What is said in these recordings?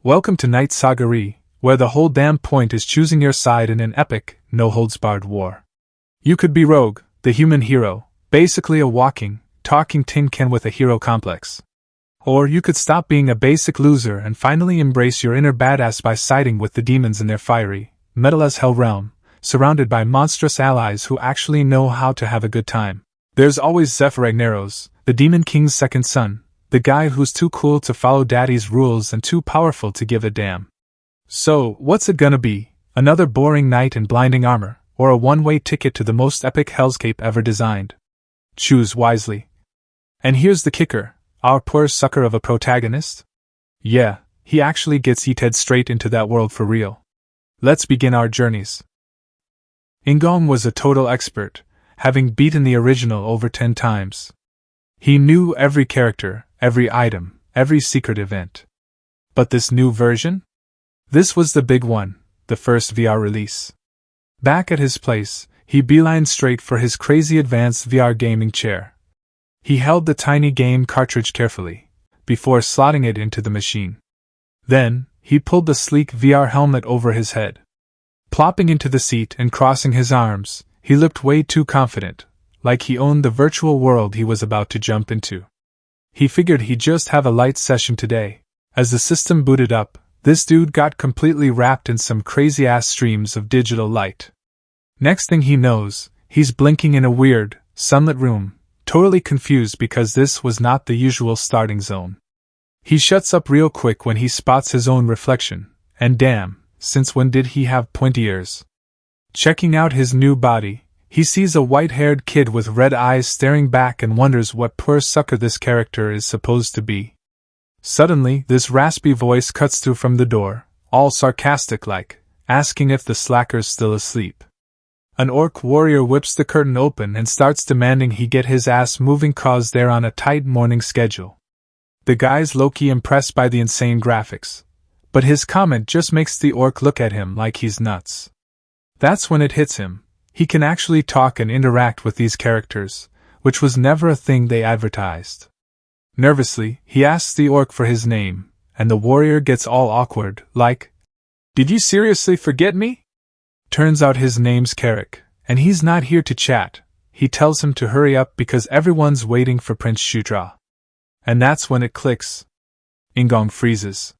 Welcome to Night Sagari, where the whole damn point is choosing your side in an epic, no-holds-barred war. You could be Rogue, the human hero, basically a walking, talking tin can with a hero complex. Or you could stop being a basic loser and finally embrace your inner badass by siding with the demons in their fiery, metal-as-hell realm, surrounded by monstrous allies who actually know how to have a good time. There's always Zephyr, the Demon King's second son, the guy who's too cool to follow daddy's rules and too powerful to give a damn. So, what's it gonna be? Another boring knight in blinding armor, or a one-way ticket to the most epic hellscape ever designed? Choose wisely. And here's the kicker, our poor sucker of a protagonist? Yeah, he actually gets yeeted straight into that world for real. Let's begin our journeys. In-gong was a total expert, having beaten the original over 10 times. He knew every character, every item, every secret event. But this new version? This was the big one, the first VR release. Back at his place, he beelined straight for his crazy advanced VR gaming chair. He held the tiny game cartridge carefully, before slotting it into the machine. Then, he pulled the sleek VR helmet over his head. Plopping into the seat and crossing his arms, he looked way too confident, like he owned the virtual world he was about to jump into. He figured he'd just have a light session today. As the system booted up, this dude got completely wrapped in some crazy-ass streams of digital light. Next thing he knows, he's blinking in a weird, sunlit room, totally confused because this was not the usual starting zone. He shuts up real quick when he spots his own reflection, and damn, since when did he have pointy ears? Checking out his new body, he sees a white-haired kid with red eyes staring back and wonders what poor sucker this character is supposed to be. Suddenly, this raspy voice cuts through from the door, all sarcastic-like, asking if the slacker's still asleep. An orc warrior whips the curtain open and starts demanding he get his ass moving cause they're on a tight morning schedule. The guy's low-key impressed by the insane graphics, but his comment just makes the orc look at him like he's nuts. That's when it hits him. He can actually talk and interact with these characters, which was never a thing they advertised. Nervously, he asks the orc for his name, and the warrior gets all awkward, like, "Did you seriously forget me?" Turns out his name's Carrick, and he's not here to chat. He tells him to hurry up because everyone's waiting for Prince Shutra. And that's when it clicks. In-gong freezes.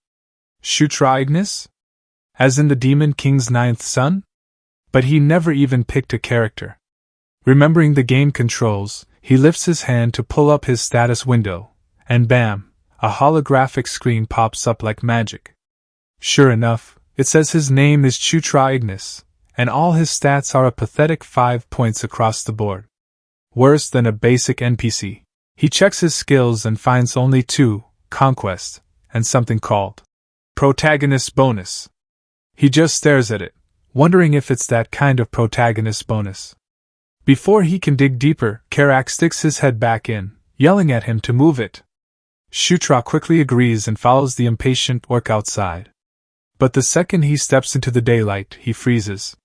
Shutra? As in the Demon King's 9th son? But he never even picked a character. Remembering the game controls, he lifts his hand to pull up his status window, and bam, a holographic screen pops up like magic. Sure enough, it says his name is Shutra, and all his stats are a pathetic 5 points across the board. Worse than a basic NPC. He checks his skills and finds only 2, Conquest, and something called Protagonist Bonus. He just stares at it, wondering if it's that kind of protagonist bonus. Before he can dig deeper, Karak sticks his head back in, yelling at him to move it. Shutra quickly agrees and follows the impatient orc outside. But the second he steps into the daylight, he freezes.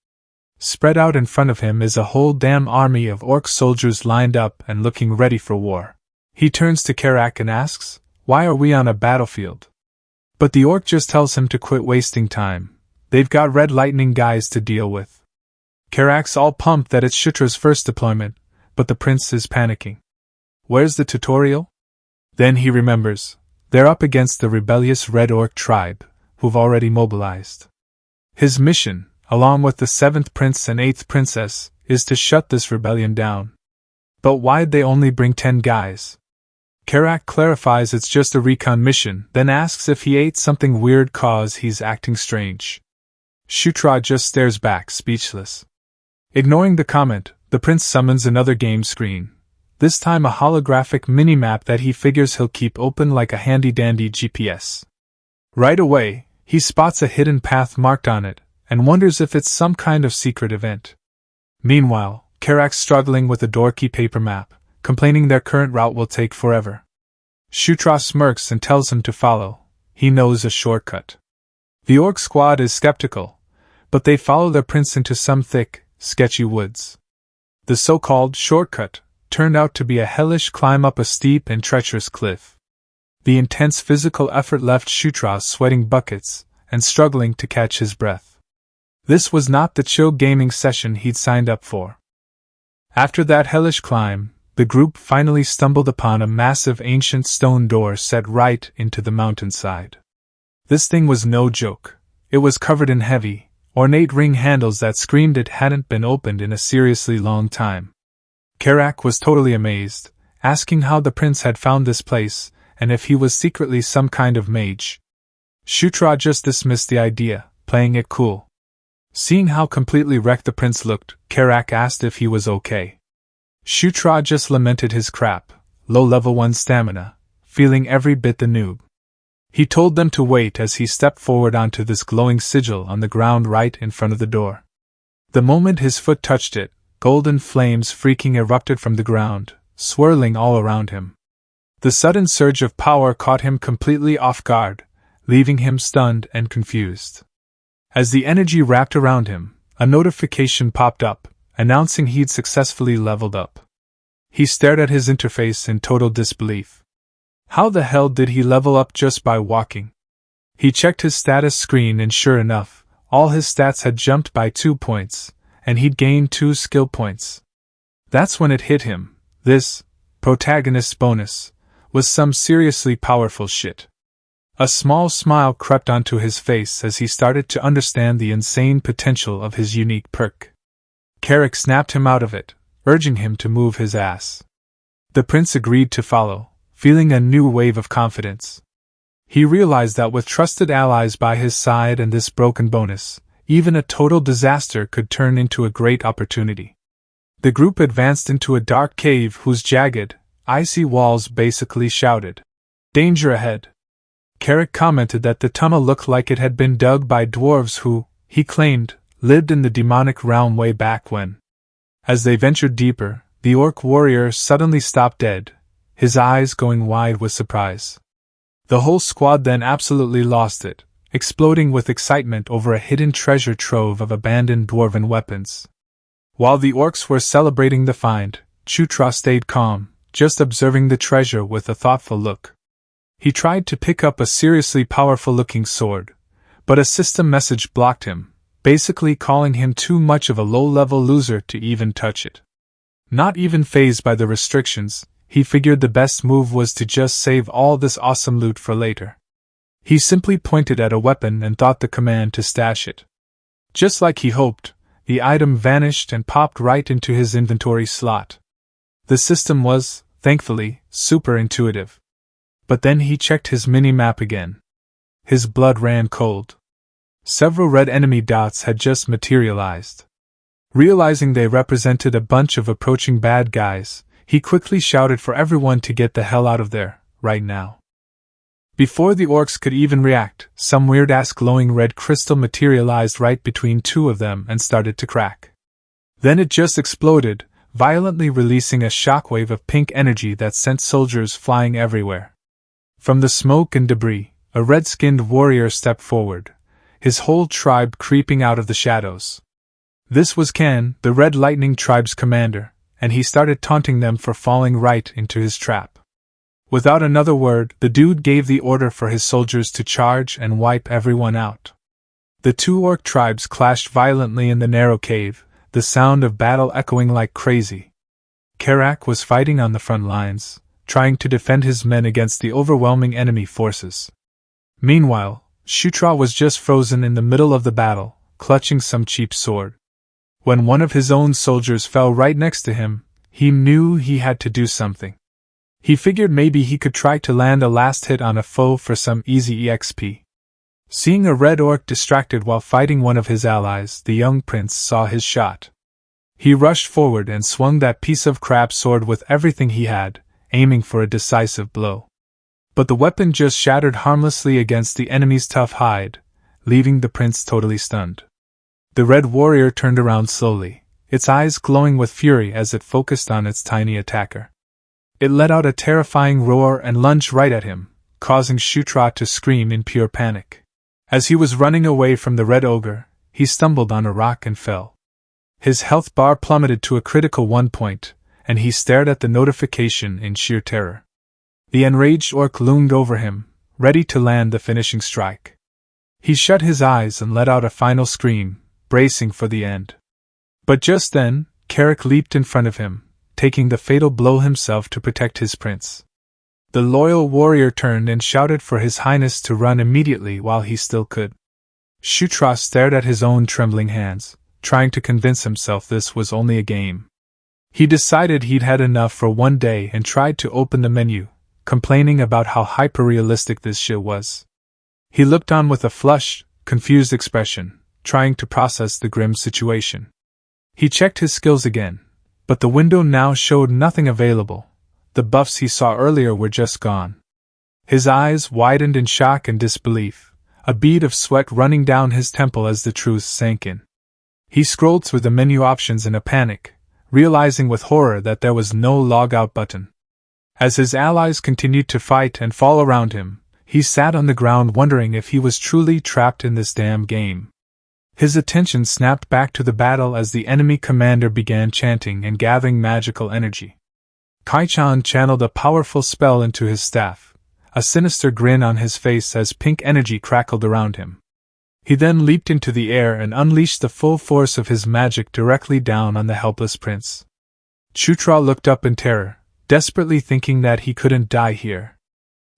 Spread out in front of him is a whole damn army of orc soldiers lined up and looking ready for war. He turns to Karak and asks, "Why are we on a battlefield?" But the orc just tells him to quit wasting time. They've got red lightning guys to deal with. Karak's all pumped that it's Shutra's first deployment, but the prince is panicking. Where's the tutorial? Then he remembers, they're up against the rebellious Red Orc tribe, who've already mobilized. His mission, along with the 7th prince and 8th princess, is to shut this rebellion down. But why'd they only bring 10 guys? Karak clarifies it's just a recon mission, then asks if he ate something weird cause he's acting strange. Shutra just stares back, speechless. Ignoring the comment, the prince summons another game screen, this time a holographic mini-map that he figures he'll keep open like a handy-dandy GPS. Right away, he spots a hidden path marked on it, and wonders if it's some kind of secret event. Meanwhile, Karak's struggling with a dorky paper map, complaining their current route will take forever. Shutra smirks and tells him to follow. He knows a shortcut. The orc squad is skeptical, but they follow their prince into some thick, sketchy woods. The so-called shortcut turned out to be a hellish climb up a steep and treacherous cliff. The intense physical effort left Shutra sweating buckets and struggling to catch his breath. This was not the chill gaming session he'd signed up for. After that hellish climb, the group finally stumbled upon a massive ancient stone door set right into the mountainside. This thing was no joke. It was covered in heavy, ornate ring handles that screamed it hadn't been opened in a seriously long time. Karak was totally amazed, asking how the prince had found this place, and if he was secretly some kind of mage. Shutra just dismissed the idea, playing it cool. Seeing how completely wrecked the prince looked, Karak asked if he was okay. Shutra just lamented his crap, low level 1 stamina, feeling every bit the noob. He told them to wait as he stepped forward onto this glowing sigil on the ground right in front of the door. The moment his foot touched it, golden flames freaking erupted from the ground, swirling all around him. The sudden surge of power caught him completely off guard, leaving him stunned and confused. As the energy wrapped around him, a notification popped up, announcing he'd successfully leveled up. He stared at his interface in total disbelief. How the hell did he level up just by walking? He checked his status screen and sure enough, all his stats had jumped by 2 points, and he'd gained 2 skill points. That's when it hit him. This protagonist bonus was some seriously powerful shit. A small smile crept onto his face as he started to understand the insane potential of his unique perk. Karak snapped him out of it, urging him to move his ass. The prince agreed to follow, feeling a new wave of confidence. He realized that with trusted allies by his side and this broken bonus, even a total disaster could turn into a great opportunity. The group advanced into a dark cave whose jagged, icy walls basically shouted, "Danger ahead." Karak commented that the tunnel looked like it had been dug by dwarves who, he claimed, lived in the demonic realm way back when. As they ventured deeper, the orc warrior suddenly stopped dead, his eyes going wide with surprise. The whole squad then absolutely lost it, exploding with excitement over a hidden treasure trove of abandoned dwarven weapons. While the orcs were celebrating the find, Shutra stayed calm, just observing the treasure with a thoughtful look. He tried to pick up a seriously powerful-looking sword, but a system message blocked him, basically calling him too much of a low-level loser to even touch it. Not even fazed by the restrictions, he figured the best move was to just save all this awesome loot for later. He simply pointed at a weapon and thought the command to stash it. Just like he hoped, the item vanished and popped right into his inventory slot. The system was, thankfully, super intuitive. But then he checked his mini-map again. His blood ran cold. Several red enemy dots had just materialized. Realizing they represented a bunch of approaching bad guys, he quickly shouted for everyone to get the hell out of there, right now. Before the orcs could even react, some weird-ass glowing red crystal materialized right between 2 of them and started to crack. Then it just exploded, violently releasing a shockwave of pink energy that sent soldiers flying everywhere. From the smoke and debris, a red-skinned warrior stepped forward, his whole tribe creeping out of the shadows. This was Kan, the Red Lightning tribe's commander, and he started taunting them for falling right into his trap. Without another word, the dude gave the order for his soldiers to charge and wipe everyone out. The 2 orc tribes clashed violently in the narrow cave, the sound of battle echoing like crazy. Karak was fighting on the front lines, trying to defend his men against the overwhelming enemy forces. Meanwhile, Shutra was just frozen in the middle of the battle, clutching some cheap sword. When one of his own soldiers fell right next to him, he knew he had to do something. He figured maybe he could try to land a last hit on a foe for some easy EXP. Seeing a red orc distracted while fighting one of his allies, the young prince saw his shot. He rushed forward and swung that piece of crap sword with everything he had, aiming for a decisive blow. But the weapon just shattered harmlessly against the enemy's tough hide, leaving the prince totally stunned. The red warrior turned around slowly, its eyes glowing with fury as it focused on its tiny attacker. It let out a terrifying roar and lunged right at him, causing Shutra to scream in pure panic. As he was running away from the red ogre, he stumbled on a rock and fell. His health bar plummeted to a critical 1 point, and he stared at the notification in sheer terror. The enraged orc loomed over him, ready to land the finishing strike. He shut his eyes and let out a final scream, bracing for the end. But just then, Carrick leaped in front of him, taking the fatal blow himself to protect his prince. The loyal warrior turned and shouted for His Highness to run immediately while he still could. Shutra stared at his own trembling hands, trying to convince himself this was only a game. He decided he'd had enough for one day and tried to open the menu, complaining about how hyper-realistic this shit was. He looked on with a flushed, confused expression, trying to process the grim situation. He checked his skills again, but the window now showed nothing available. The buffs he saw earlier were just gone. His eyes widened in shock and disbelief, a bead of sweat running down his temple as the truth sank in. He scrolled through the menu options in a panic, realizing with horror that there was no log out button. As his allies continued to fight and fall around him, he sat on the ground wondering if he was truly trapped in this damn game. His attention snapped back to the battle as the enemy commander began chanting and gathering magical energy. Kai-chan channeled a powerful spell into his staff, a sinister grin on his face as pink energy crackled around him. He then leaped into the air and unleashed the full force of his magic directly down on the helpless prince. Shutra looked up in terror, desperately thinking that he couldn't die here.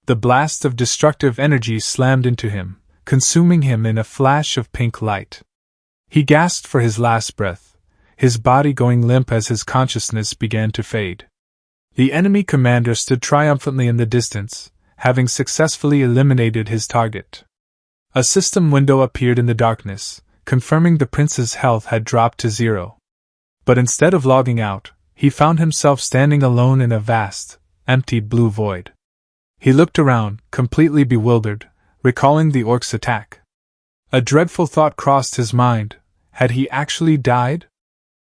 The blast of destructive energy slammed into him, consuming him in a flash of pink light. He gasped for his last breath, his body going limp as his consciousness began to fade. The enemy commander stood triumphantly in the distance, having successfully eliminated his target. A system window appeared in the darkness, confirming the prince's health had dropped to 0. But instead of logging out, he found himself standing alone in a vast, empty blue void. He looked around, completely bewildered, recalling the orc's attack. A dreadful thought crossed his mind. Had he actually died?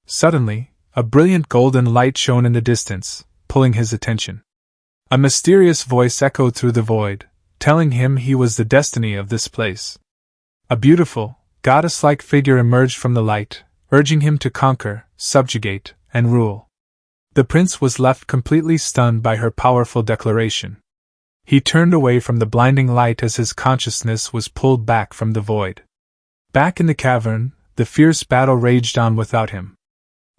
Suddenly, a brilliant golden light shone in the distance, pulling his attention. A mysterious voice echoed through the void, telling him he was the destiny of this place. A beautiful, goddess-like figure emerged from the light, urging him to conquer, subjugate, and rule. The prince was left completely stunned by her powerful declaration. He turned away from the blinding light as his consciousness was pulled back from the void. Back in the cavern, the fierce battle raged on without him.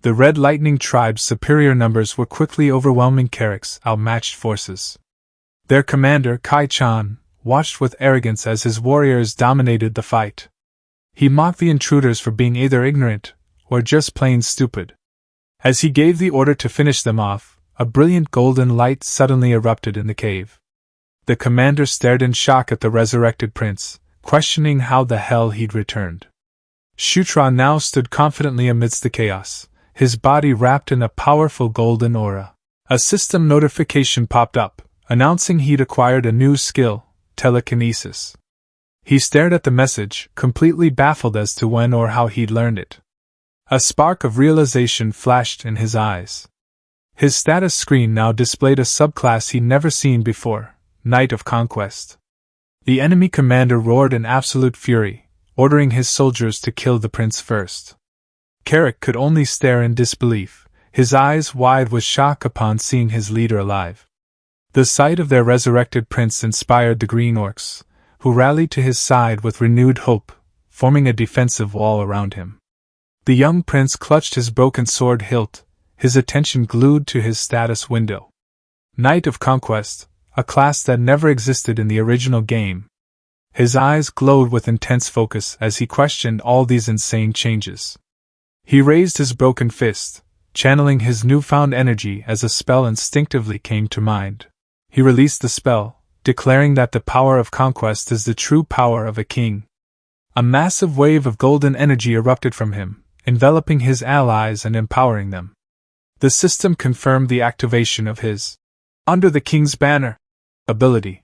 The Red Lightning tribe's superior numbers were quickly overwhelming Carrick's outmatched forces. Their commander, Kai-chan, watched with arrogance as his warriors dominated the fight. He mocked the intruders for being either ignorant or just plain stupid. As he gave the order to finish them off, a brilliant golden light suddenly erupted in the cave. The commander stared in shock at the resurrected prince, questioning how the hell he'd returned. Shutra now stood confidently amidst the chaos, his body wrapped in a powerful golden aura. A system notification popped up, announcing he'd acquired a new skill, telekinesis. He stared at the message, completely baffled as to when or how he'd learned it. A spark of realization flashed in his eyes. His status screen now displayed a subclass he'd never seen before, Knight of Conquest. The enemy commander roared in absolute fury, ordering his soldiers to kill the prince first. Carrick could only stare in disbelief, his eyes wide with shock upon seeing his leader alive. The sight of their resurrected prince inspired the Green Orcs, who rallied to his side with renewed hope, forming a defensive wall around him. The young prince clutched his broken sword hilt, his attention glued to his status window. Knight of Conquest, a class that never existed in the original game. His eyes glowed with intense focus as he questioned all these insane changes. He raised his broken fist, channeling his newfound energy as a spell instinctively came to mind. He released the spell, declaring that the power of conquest is the true power of a king. A massive wave of golden energy erupted from him, enveloping his allies and empowering them. The system confirmed the activation of his Under the King's Banner ability.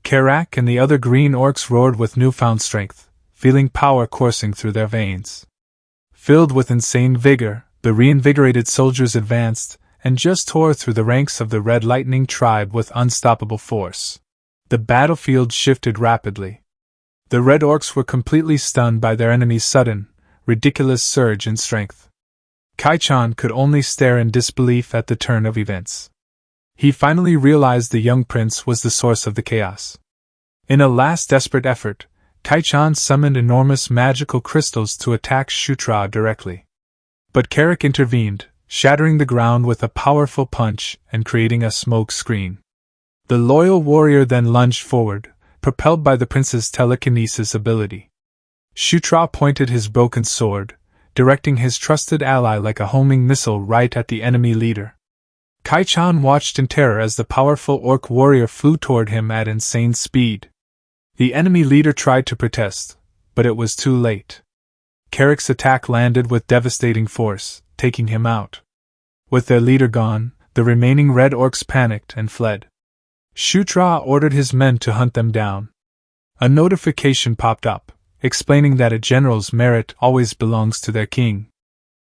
Carrick and the other Green Orcs roared with newfound strength, feeling power coursing through their veins. Filled with insane vigor, the reinvigorated soldiers advanced, and just tore through the ranks of the Red Lightning tribe with unstoppable force. The battlefield shifted rapidly. The Red Orcs were completely stunned by their enemy's sudden, ridiculous surge in strength. Kai-chan could only stare in disbelief at the turn of events. He finally realized the young prince was the source of the chaos. In a last desperate effort, Kai-chan summoned enormous magical crystals to attack Shutra directly. But Carrick intervened, shattering the ground with a powerful punch and creating a smoke screen. The loyal warrior then lunged forward, propelled by the prince's telekinesis ability. Shutra pointed his broken sword, directing his trusted ally like a homing missile right at the enemy leader. Kai-chan watched in terror as the powerful orc warrior flew toward him at insane speed. The enemy leader tried to protest, but it was too late. Carrick's attack landed with devastating force, taking him out. With their leader gone, the remaining red orcs panicked and fled. Shutra ordered his men to hunt them down. A notification popped up, explaining that a general's merit always belongs to their king.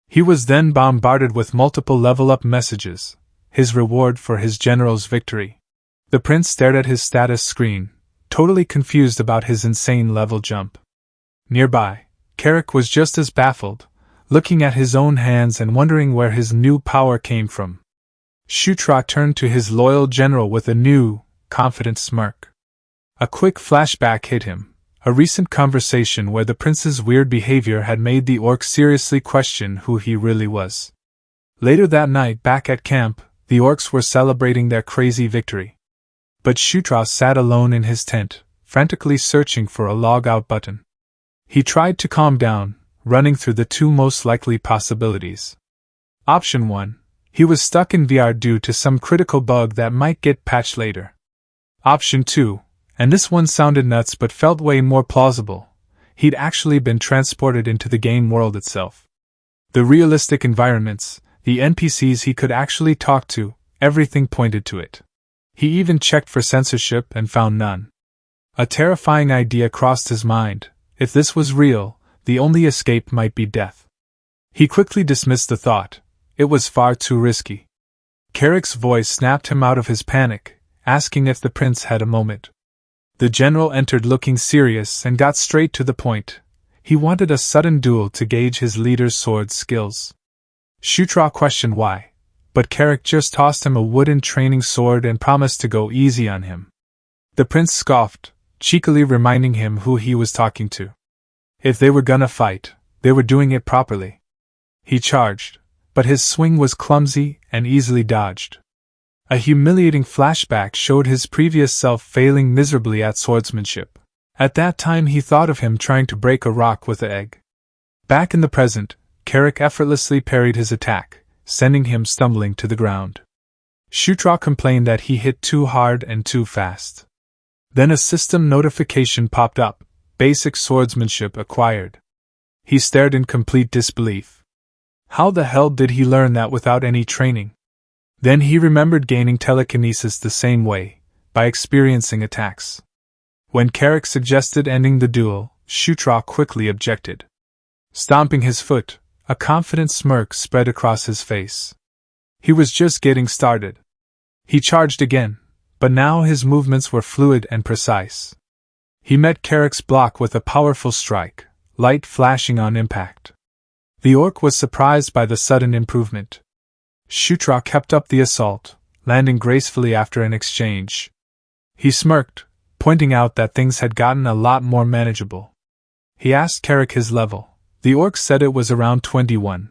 He was then bombarded with multiple level-up messages, his reward for his general's victory. The prince stared at his status screen, totally confused about his insane level jump. Nearby, Carrick was just as baffled, looking at his own hands and wondering where his new power came from. Shutra turned to his loyal general with a new, confident smirk. A quick flashback hit him, a recent conversation where the prince's weird behavior had made the orc seriously question who he really was. Later that night, back at camp, the orcs were celebrating their crazy victory. But Shutra sat alone in his tent, frantically searching for a log-out button. He tried to calm down, running through the two most likely possibilities. Option 1. He was stuck in VR due to some critical bug that might get patched later. Option 2, and this one sounded nuts but felt way more plausible, he'd actually been transported into the game world itself. The realistic environments, the NPCs he could actually talk to, everything pointed to it. He even checked for censorship and found none. A terrifying idea crossed his mind. If this was real, the only escape might be death. He quickly dismissed the thought. It was far too risky. Carrick's voice snapped him out of his panic, asking if the prince had a moment. The general entered looking serious and got straight to the point. He wanted a sudden duel to gauge his leader's sword skills. Shutra questioned why, but Carrick just tossed him a wooden training sword and promised to go easy on him. The prince scoffed, cheekily reminding him who he was talking to. If they were gonna fight, they were doing it properly. He charged, but his swing was clumsy and easily dodged. A humiliating flashback showed his previous self failing miserably at swordsmanship. At that time he thought of him trying to break a rock with an egg. Back in the present, Carrick effortlessly parried his attack, sending him stumbling to the ground. Shutra complained that he hit too hard and too fast. Then a system notification popped up, basic swordsmanship acquired. He stared in complete disbelief. How the hell did he learn that without any training? Then he remembered gaining telekinesis the same way, by experiencing attacks. When Carrick suggested ending the duel, Shutra quickly objected. Stomping his foot, a confident smirk spread across his face. He was just getting started. He charged again, but now his movements were fluid and precise. He met Carrick's block with a powerful strike, light flashing on impact. The orc was surprised by the sudden improvement. Shutra kept up the assault, landing gracefully after an exchange. He smirked, pointing out that things had gotten a lot more manageable. He asked Carrick his level. The orc said it was around 21.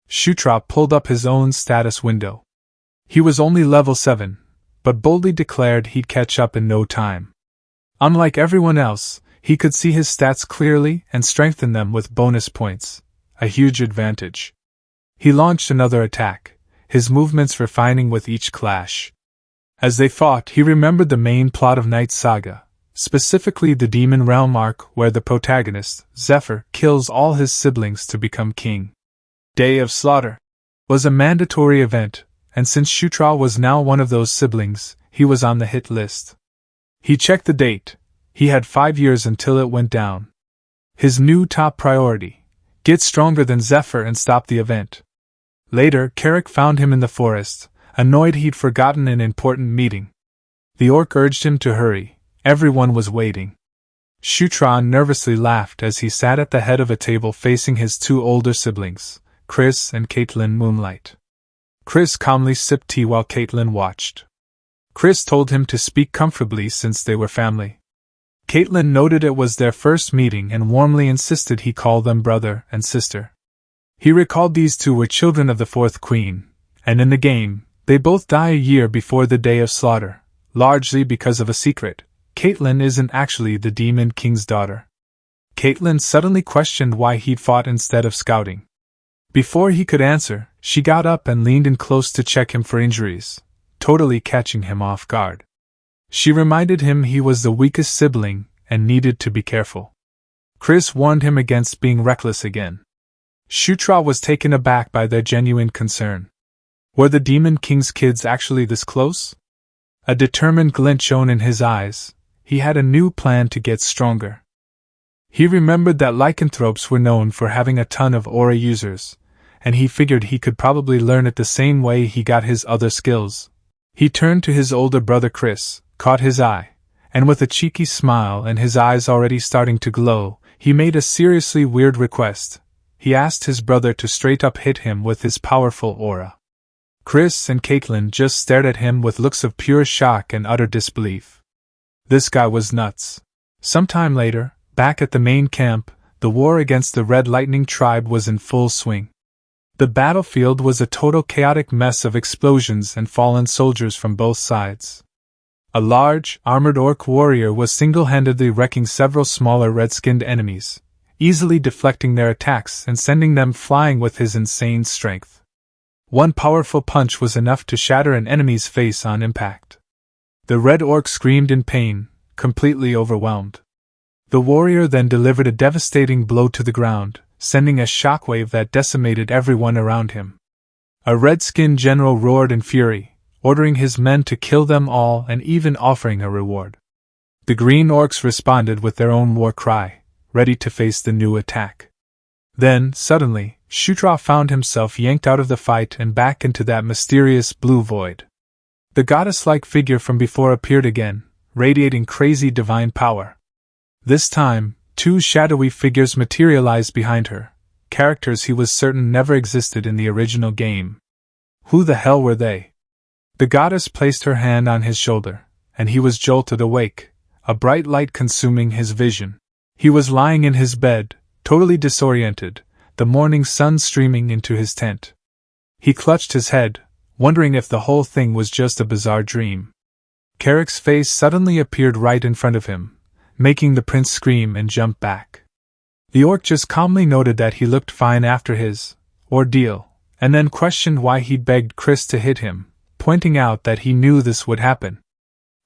Shutra pulled up his own status window. He was only level 7, but boldly declared he'd catch up in no time. Unlike everyone else, he could see his stats clearly and strengthen them with bonus points, a huge advantage. He launched another attack, his movements refining with each clash. As they fought, he remembered the main plot of Night Saga, specifically the Demon Realm arc where the protagonist, Zephyr, kills all his siblings to become king. Day of Slaughter was a mandatory event, and since Shutra was now one of those siblings, he was on the hit list. He checked the date. He had 5 years until it went down. His new top priority: get stronger than Zephyr and stop the event. Later, Carrick found him in the forest, annoyed he'd forgotten an important meeting. The orc urged him to hurry. Everyone was waiting. Shutra nervously laughed as he sat at the head of a table facing his 2 older siblings, Chris and Caitlin Moonlight. Chris calmly sipped tea while Caitlin watched. Chris told him to speak comfortably since they were family. Caitlin noted it was their first meeting and warmly insisted he call them brother and sister. He recalled these two were children of the fourth queen, and in the game, they both die a year before the day of slaughter, largely because of a secret. Caitlin isn't actually the Demon King's daughter. Caitlin suddenly questioned why he'd fought instead of scouting. Before he could answer, she got up and leaned in close to check him for injuries, totally catching him off guard. She reminded him he was the weakest sibling and needed to be careful. Chris warned him against being reckless again. Shutra was taken aback by their genuine concern. Were the Demon King's kids actually this close? A determined glint shone in his eyes. He had a new plan to get stronger. He remembered that lycanthropes were known for having a ton of aura users, and he figured he could probably learn it the same way he got his other skills. He turned to his older brother Chris, caught his eye, and with a cheeky smile and his eyes already starting to glow, he made a seriously weird request. He asked his brother to straight up hit him with his powerful aura. Chris and Caitlin just stared at him with looks of pure shock and utter disbelief. This guy was nuts. Sometime later, back at the main camp, the war against the Red Lightning tribe was in full swing. The battlefield was a total chaotic mess of explosions and fallen soldiers from both sides. A large, armored orc warrior was single-handedly wrecking several smaller red-skinned enemies, easily deflecting their attacks and sending them flying with his insane strength. One powerful punch was enough to shatter an enemy's face on impact. The red orc screamed in pain, completely overwhelmed. The warrior then delivered a devastating blow to the ground, sending a shockwave that decimated everyone around him. A red-skinned general roared in fury, ordering his men to kill them all and even offering a reward. The green orcs responded with their own war cry, ready to face the new attack. Then, suddenly, Shutra found himself yanked out of the fight and back into that mysterious blue void. The goddess-like figure from before appeared again, radiating crazy divine power. This time, two shadowy figures materialized behind her, characters he was certain never existed in the original game. Who the hell were they? The goddess placed her hand on his shoulder, and he was jolted awake, a bright light consuming his vision. He was lying in his bed, totally disoriented, the morning sun streaming into his tent. He clutched his head, wondering if the whole thing was just a bizarre dream. Carrick's face suddenly appeared right in front of him, making the prince scream and jump back. The orc just calmly noted that he looked fine after his ordeal, and then questioned why he'd begged Chris to hit him, pointing out that he knew this would happen.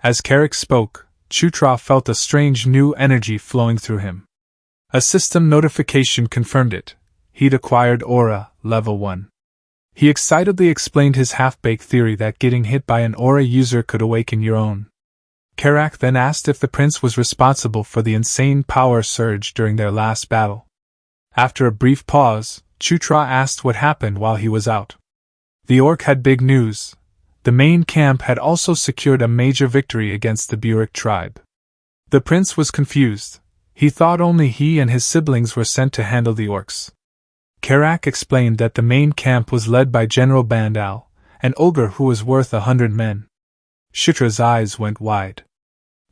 As Carrick spoke, Shutra felt a strange new energy flowing through him. A system notification confirmed it. He'd acquired Aura, Level 1. He excitedly explained his half-baked theory that getting hit by an Aura user could awaken your own. Carrick then asked if the prince was responsible for the insane power surge during their last battle. After a brief pause, Shutra asked what happened while he was out. The orc had big news. The main camp had also secured a major victory against the Burek tribe. The prince was confused. He thought only he and his siblings were sent to handle the orcs. Carrick explained that the main camp was led by General Bandal, an ogre who was worth 100 men. Shutra's eyes went wide.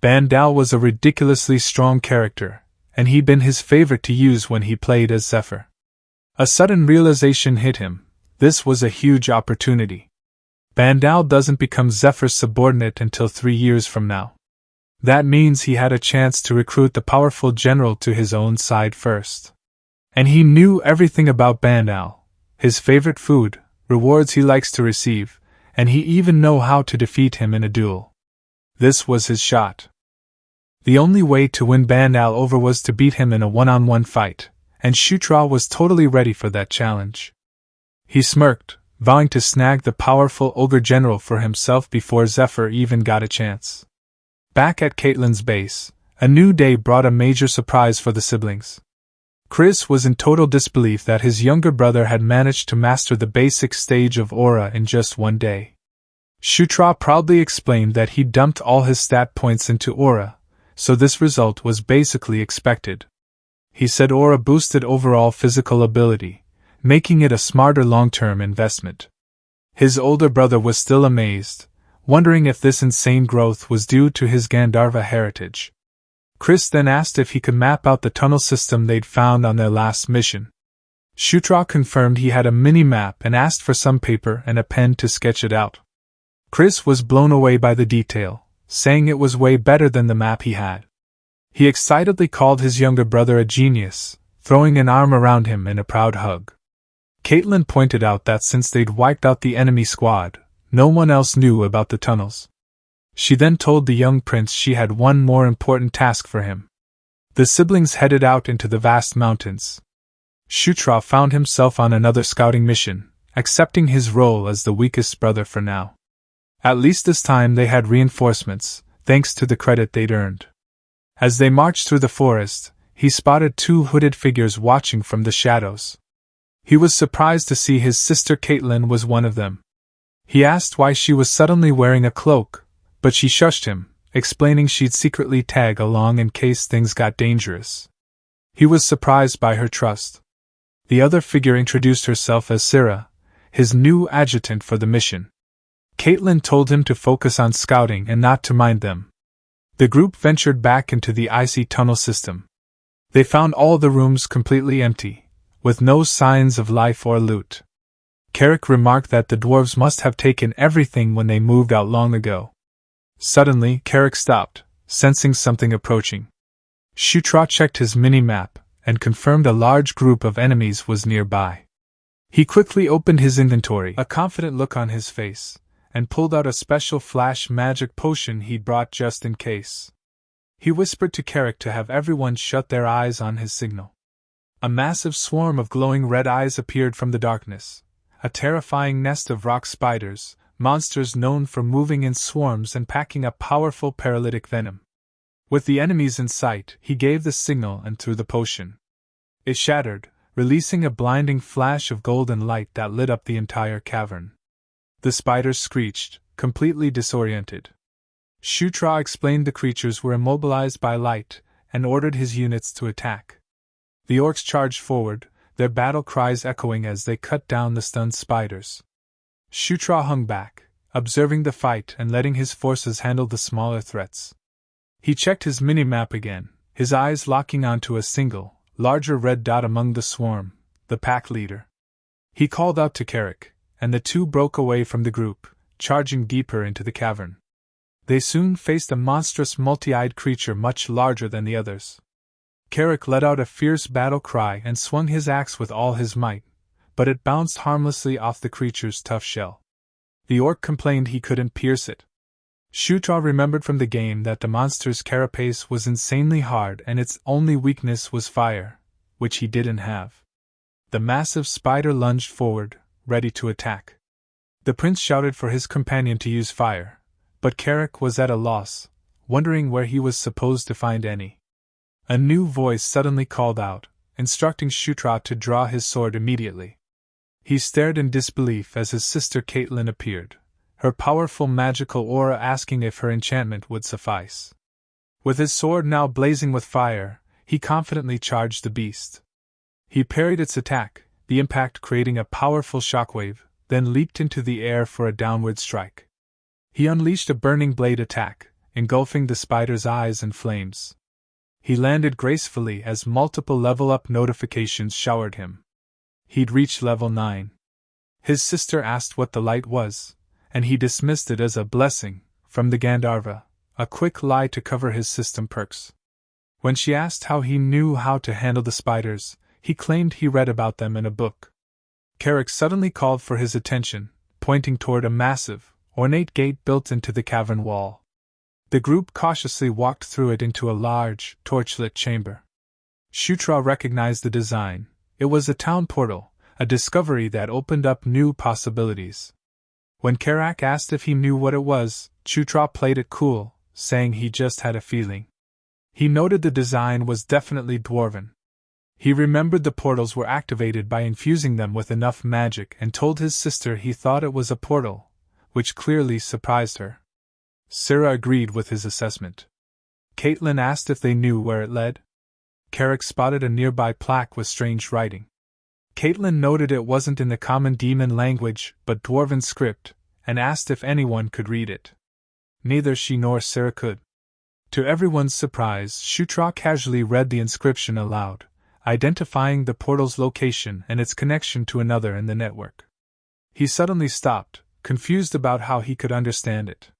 Bandal was a ridiculously strong character, and he'd been his favorite to use when he played as Zephyr. A sudden realization hit him. This was a huge opportunity. Bandal doesn't become Zephyr's subordinate until 3 years from now. That means he had a chance to recruit the powerful general to his own side first. And he knew everything about Bandal, his favorite food, rewards he likes to receive, and he even knew how to defeat him in a duel. This was his shot. The only way to win Bandal over was to beat him in a one-on-one fight, and Shutra was totally ready for that challenge. He smirked, vowing to snag the powerful ogre general for himself before Zephyr even got a chance. Back at Caitlin's base, a new day brought a major surprise for the siblings. Chris was in total disbelief that his younger brother had managed to master the basic stage of Aura in just 1 day. Shutra proudly explained that he dumped all his stat points into Aura, so this result was basically expected. He said Aura boosted overall physical ability, making it a smarter long-term investment. His older brother was still amazed, wondering if this insane growth was due to his Gandharva heritage. Chris then asked if he could map out the tunnel system they'd found on their last mission. Shutra confirmed he had a mini-map and asked for some paper and a pen to sketch it out. Chris was blown away by the detail, saying it was way better than the map he had. He excitedly called his younger brother a genius, throwing an arm around him in a proud hug. Caitlin pointed out that since they'd wiped out the enemy squad, no one else knew about the tunnels. She then told the young prince she had one more important task for him. The siblings headed out into the vast mountains. Shutra found himself on another scouting mission, accepting his role as the weakest brother for now. At least this time they had reinforcements, thanks to the credit they'd earned. As they marched through the forest, he spotted two hooded figures watching from the shadows. He was surprised to see his sister Caitlin was one of them. He asked why she was suddenly wearing a cloak, but she shushed him, explaining she'd secretly tag along in case things got dangerous. He was surprised by her trust. The other figure introduced herself as Sarah, his new adjutant for the mission. Caitlin told him to focus on scouting and not to mind them. The group ventured back into the icy tunnel system. They found all the rooms completely empty, with no signs of life or loot. Carrick remarked that the dwarves must have taken everything when they moved out long ago. Suddenly, Carrick stopped, sensing something approaching. Shutra checked his mini-map and confirmed a large group of enemies was nearby. He quickly opened his inventory, a confident look on his face, and pulled out a special flash magic potion he'd brought just in case. He whispered to Carrick to have everyone shut their eyes on his signal. A massive swarm of glowing red eyes appeared from the darkness, a terrifying nest of rock spiders, monsters known for moving in swarms and packing a powerful paralytic venom. With the enemies in sight, he gave the signal and threw the potion. It shattered, releasing a blinding flash of golden light that lit up the entire cavern. The spiders screeched, completely disoriented. Shutra explained the creatures were immobilized by light, and ordered his units to attack. The orcs charged forward, their battle cries echoing as they cut down the stunned spiders. Shutra hung back, observing the fight and letting his forces handle the smaller threats. He checked his mini-map again, his eyes locking onto a single, larger red dot among the swarm, the pack leader. He called out to Carrick, and the two broke away from the group, charging deeper into the cavern. They soon faced a monstrous multi-eyed creature much larger than the others. Carrick let out a fierce battle cry and swung his axe with all his might, but it bounced harmlessly off the creature's tough shell. The orc complained he couldn't pierce it. Shutra remembered from the game that the monster's carapace was insanely hard and its only weakness was fire, which he didn't have. The massive spider lunged forward, ready to attack. The prince shouted for his companion to use fire, but Carrick was at a loss, wondering where he was supposed to find any. A new voice suddenly called out, instructing Shutra to draw his sword immediately. He stared in disbelief as his sister Caitlin appeared, her powerful magical aura asking if her enchantment would suffice. With his sword now blazing with fire, he confidently charged the beast. He parried its attack, the impact creating a powerful shockwave, then leaped into the air for a downward strike. He unleashed a burning blade attack, engulfing the spider's eyes in flames. He landed gracefully as multiple level-up notifications showered him. He'd reached level 9. His sister asked what the light was, and he dismissed it as a blessing from the Gandharva, a quick lie to cover his system perks. When she asked how he knew how to handle the spiders, he claimed he read about them in a book. Carrick suddenly called for his attention, pointing toward a massive, ornate gate built into the cavern wall. The group cautiously walked through it into a large, torchlit chamber. Shutra recognized the design. It was a town portal, a discovery that opened up new possibilities. When Carrick asked if he knew what it was, Shutra played it cool, saying he just had a feeling. He noted the design was definitely dwarven. He remembered the portals were activated by infusing them with enough magic and told his sister he thought it was a portal, which clearly surprised her. Sarah agreed with his assessment. Caitlin asked if they knew where it led. Carrick spotted a nearby plaque with strange writing. Caitlin noted it wasn't in the common demon language but dwarven script, and asked if anyone could read it. Neither she nor Sarah could. To everyone's surprise, Shutra casually read the inscription aloud, identifying the portal's location and its connection to another in the network. He suddenly stopped, confused about how he could understand it.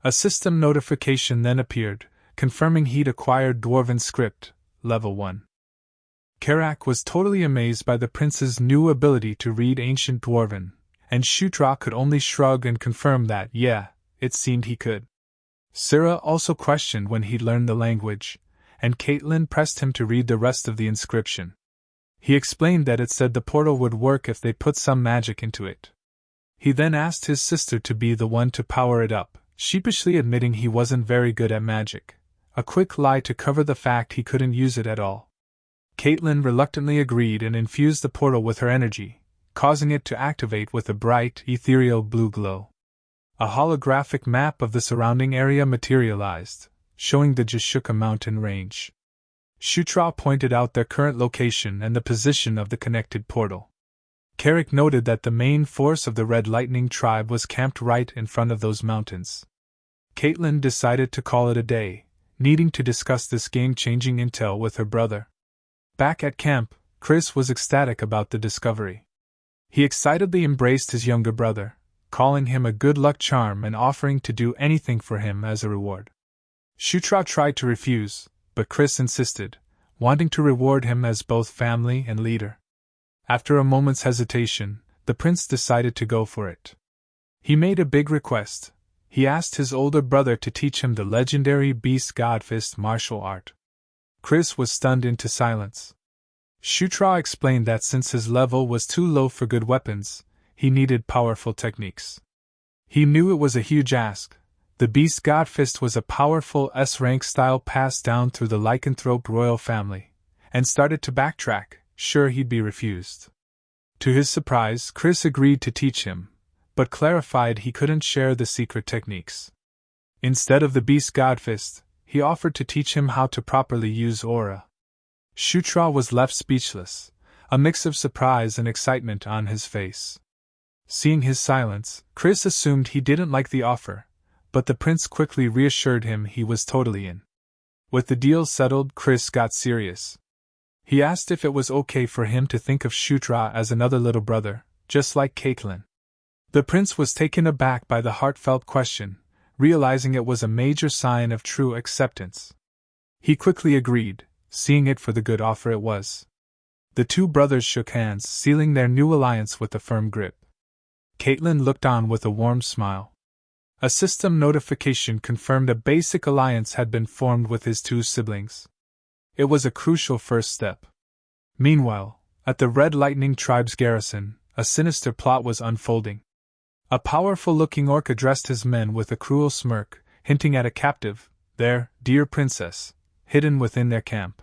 A system notification then appeared, confirming he'd acquired Dwarven Script, Level 1. Karak was totally amazed by the prince's new ability to read Ancient Dwarven, and Shutra could only shrug and confirm that, yeah, it seemed he could. Sarah also questioned when he'd learned the language, and Caitlin pressed him to read the rest of the inscription. He explained that it said the portal would work if they put some magic into it. He then asked his sister to be the one to power it up, sheepishly admitting he wasn't very good at magic, a quick lie to cover the fact he couldn't use it at all. Caitlin reluctantly agreed and infused the portal with her energy, causing it to activate with a bright, ethereal blue glow. A holographic map of the surrounding area materialized, showing the Jashuka mountain range. Shutra pointed out their current location and the position of the connected portal. Carrick noted that the main force of the Red Lightning tribe was camped right in front of those mountains. Caitlin decided to call it a day, needing to discuss this game-changing intel with her brother. Back at camp, Chris was ecstatic about the discovery. He excitedly embraced his younger brother, calling him a good luck charm and offering to do anything for him as a reward. Shutra tried to refuse, but Chris insisted, wanting to reward him as both family and leader. After a moment's hesitation, the prince decided to go for it. He made a big request. He asked his older brother to teach him the legendary Beast Godfist martial art. Chris was stunned into silence. Shutra explained that since his level was too low for good weapons, he needed powerful techniques. He knew it was a huge ask. The Beast Godfist was a powerful S-rank style passed down through the lycanthrope royal family, and started to backtrack, sure he'd be refused. To his surprise, Chris agreed to teach him, but clarified he couldn't share the secret techniques. Instead of the Beast Godfist, he offered to teach him how to properly use aura. Shutra was left speechless, a mix of surprise and excitement on his face. Seeing his silence, Chris assumed he didn't like the offer, but the prince quickly reassured him he was totally in. With the deal settled, Chris got serious. He asked if it was okay for him to think of Shutra as another little brother, just like Caitlin. The prince was taken aback by the heartfelt question, realizing it was a major sign of true acceptance. He quickly agreed, seeing it for the good offer it was. The two brothers shook hands, sealing their new alliance with a firm grip. Caitlin looked on with a warm smile. A system notification confirmed a basic alliance had been formed with his two siblings. It was a crucial first step. Meanwhile, at the Red Lightning tribe's garrison, a sinister plot was unfolding. A powerful-looking orc addressed his men with a cruel smirk, hinting at a captive, their dear princess, hidden within their camp.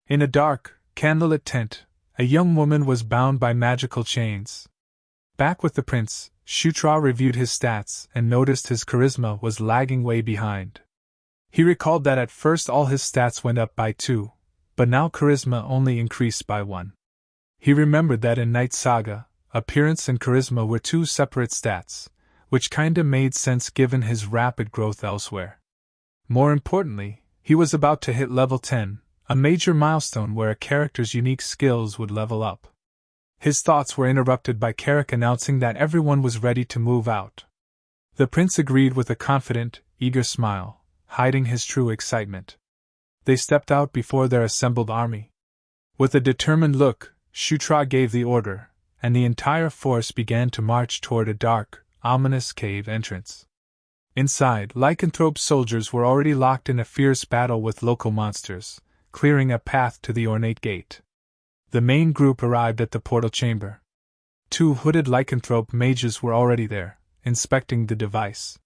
In a dark, candlelit tent, a young woman was bound by magical chains. Back with the prince, Shutra reviewed his stats and noticed his charisma was lagging way behind. He recalled that at first all his stats went up by 2, but now charisma only increased by 1. He remembered that in Night Saga, appearance and charisma were 2 separate stats, which kinda made sense given his rapid growth elsewhere. More importantly, he was about to hit level 10, a major milestone where a character's unique skills would level up. His thoughts were interrupted by Carrick announcing that everyone was ready to move out. The prince agreed with a confident, eager smile, hiding his true excitement. They stepped out before their assembled army. With a determined look, Shutra gave the order, and the entire force began to march toward a dark, ominous cave entrance. Inside, lycanthrope soldiers were already locked in a fierce battle with local monsters, clearing a path to the ornate gate. The main group arrived at the portal chamber. 2 hooded lycanthrope mages were already there, inspecting the device.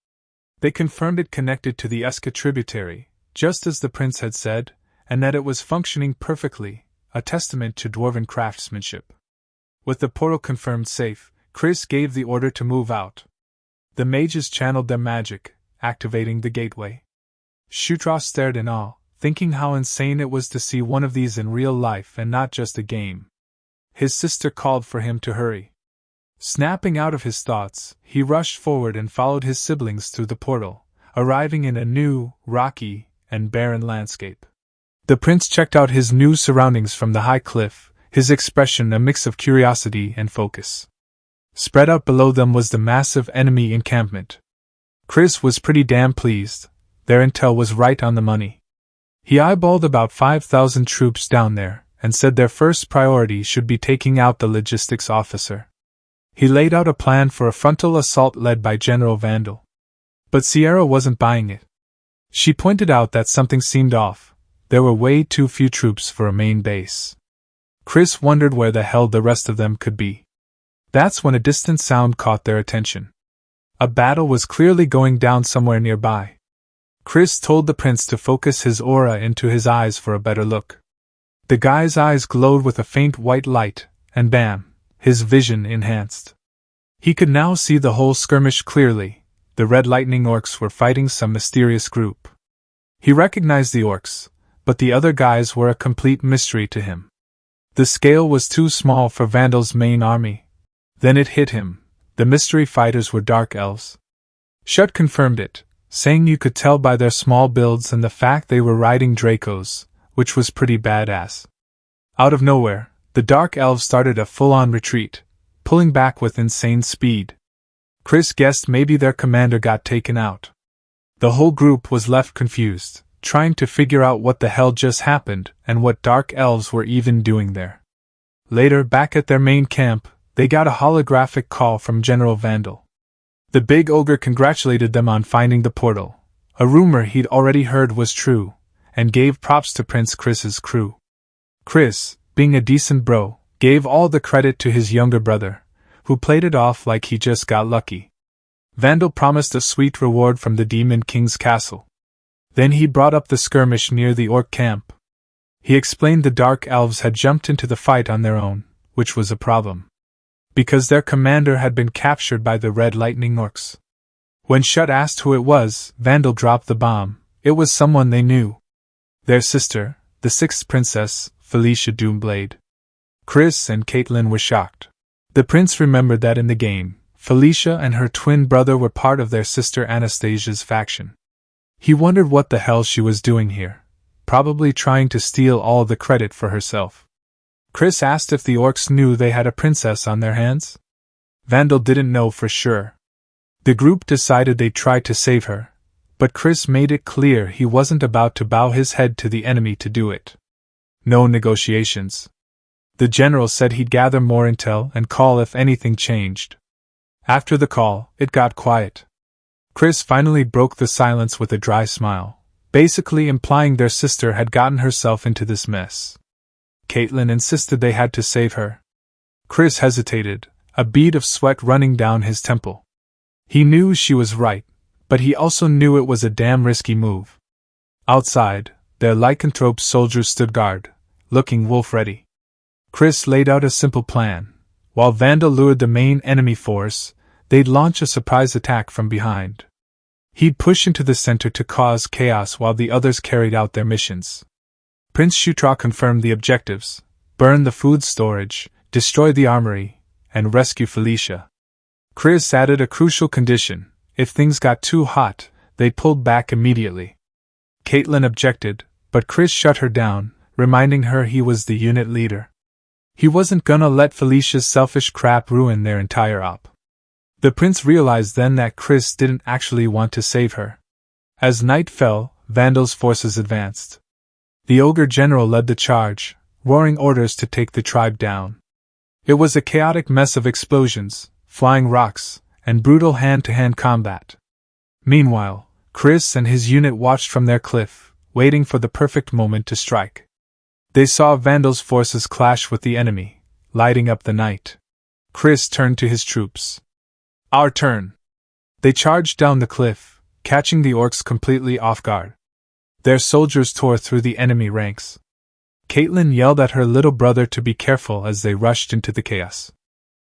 They confirmed it connected to the Eska tributary, just as the prince had said, and that it was functioning perfectly, a testament to dwarven craftsmanship. With the portal confirmed safe, Chris gave the order to move out. The mages channeled their magic, activating the gateway. Shutra stared in awe, thinking how insane it was to see one of these in real life and not just a game. His sister called for him to hurry. Snapping out of his thoughts, he rushed forward and followed his siblings through the portal, arriving in a new, rocky, and barren landscape. The prince checked out his new surroundings from the high cliff, his expression a mix of curiosity and focus. Spread out below them was the massive enemy encampment. Chris was pretty damn pleased. Their intel was right on the money. He eyeballed about 5,000 troops down there, and said their first priority should be taking out the logistics officer. He laid out a plan for a frontal assault led by General Vandal. But Sierra wasn't buying it. She pointed out that something seemed off. There were way too few troops for a main base. Chris wondered where the hell the rest of them could be. That's when a distant sound caught their attention. A battle was clearly going down somewhere nearby. Chris told the prince to focus his aura into his eyes for a better look. The guy's eyes glowed with a faint white light, and bam, his vision enhanced. He could now see the whole skirmish clearly. The Red Lightning Orcs were fighting some mysterious group. He recognized the Orcs, but the other guys were a complete mystery to him. The scale was too small for Vandal's main army. Then it hit him. The mystery fighters were Dark Elves. Shut confirmed it, saying you could tell by their small builds and the fact they were riding Dracos, which was pretty badass. Out of nowhere, the Dark Elves started a full-on retreat, pulling back with insane speed. Chris guessed maybe their commander got taken out. The whole group was left confused, trying to figure out what the hell just happened and what Dark Elves were even doing there. Later, back at their main camp, they got a holographic call from General Vandal. The big ogre congratulated them on finding the portal. A rumor he'd already heard was true, and gave props to Prince Chris's crew. Chris, being a decent bro, gave all the credit to his younger brother, who played it off like he just got lucky. Vandal promised a sweet reward from the Demon King's castle. Then he brought up the skirmish near the orc camp. He explained the Dark Elves had jumped into the fight on their own, which was a problem, because their commander had been captured by the Red Lightning Orcs. When Shut asked who it was, Vandal dropped the bomb. It was someone they knew. Their sister, the sixth princess, Felicia Doomblade. Chris and Caitlin were shocked. The prince remembered that in the game, Felicia and her twin brother were part of their sister Anastasia's faction. He wondered what the hell she was doing here, probably trying to steal all the credit for herself. Chris asked if the orcs knew they had a princess on their hands. Vandal didn't know for sure. The group decided they'd try to save her, but Chris made it clear he wasn't about to bow his head to the enemy to do it. No negotiations. The general said he'd gather more intel and call if anything changed. After the call, it got quiet. Chris finally broke the silence with a dry smile, basically implying their sister had gotten herself into this mess. Caitlin insisted they had to save her. Chris hesitated, a bead of sweat running down his temple. He knew she was right, but he also knew it was a damn risky move. Outside, their lycanthrope soldiers stood guard, looking wolf-ready. Chris laid out a simple plan. While Vandal lured the main enemy force, they'd launch a surprise attack from behind. He'd push into the center to cause chaos while the others carried out their missions. Prince Shutra confirmed the objectives: burn the food storage, destroy the armory, and rescue Felicia. Chris added a crucial condition: if things got too hot, they pulled back immediately. Caitlin objected, but Chris shut her down, reminding her he was the unit leader. He wasn't gonna let Felicia's selfish crap ruin their entire op. The prince realized then that Chris didn't actually want to save her. As night fell, Vandal's forces advanced. The ogre general led the charge, roaring orders to take the tribe down. It was a chaotic mess of explosions, flying rocks, and brutal hand-to-hand combat. Meanwhile, Chris and his unit watched from their cliff, waiting for the perfect moment to strike. They saw Vandal's forces clash with the enemy, lighting up the night. Chris turned to his troops. "Our turn." They charged down the cliff, catching the orcs completely off guard. Their soldiers tore through the enemy ranks. Caitlin yelled at her little brother to be careful as they rushed into the chaos.